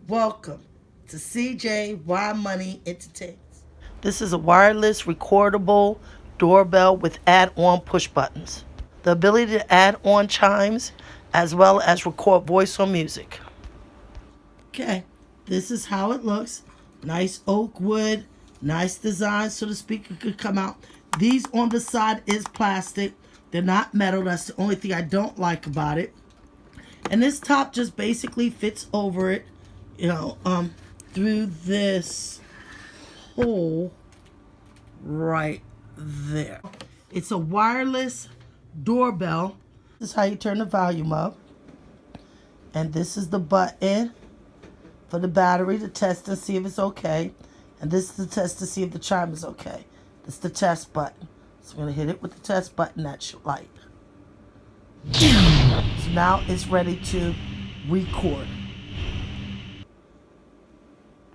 Welcome to CJY Money Entertains. This is a wireless recordable doorbell with add-on push buttons. The ability to add on chimes as well as record voice or music. Okay, this is how it looks. Nice oak wood, nice design so the speaker could come out. These on the side is plastic. They're not metal. That's the only thing I don't like about it. And this top just basically fits over it, through this hole right there. It's a wireless doorbell. This is how you turn the volume up. And this is the button for the battery to test and see if it's okay. And this is the test to see if the chime is okay. This is the test button. So I'm going to hit it with the test button, that light. So now it's ready to record.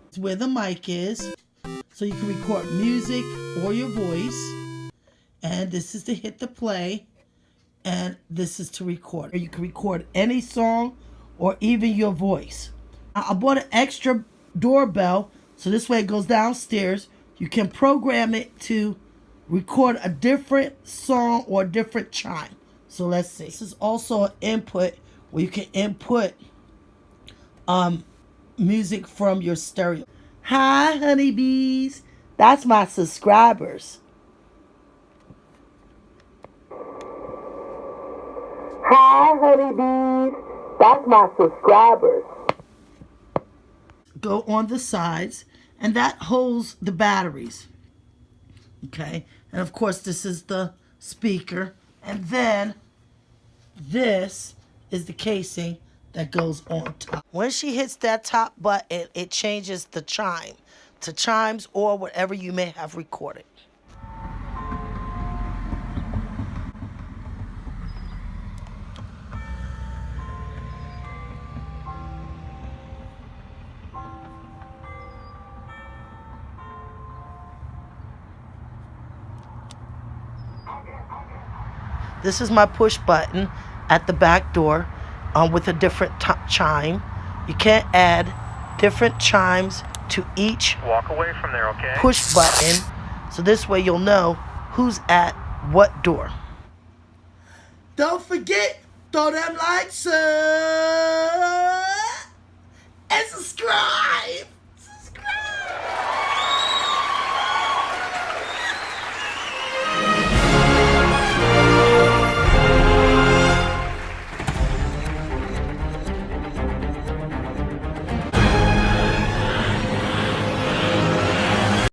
It's where the mic is. So you can record music or your voice. And this is to hit the play. And this is to record. Or you can record any song or even your voice. I bought an extra doorbell. So this way it goes downstairs. You can program it to record a different song or a different chime. So let's see. This is also an input where you can input music from your stereo. Hi, honeybees. That's my subscribers. Hi, honeybees. That's my subscribers. Go on the sides, and that holds the batteries. Okay, and of course this is the speaker, and then this is the casing that goes on top. When she hits that top button, it changes the chime to chimes or whatever you may have recorded. This is my push button at the back door with a different chime. You can't add different chimes to each walk away from there, okay? Push button. So this way you'll know who's at what door. Don't forget, throw them likes up and subscribe.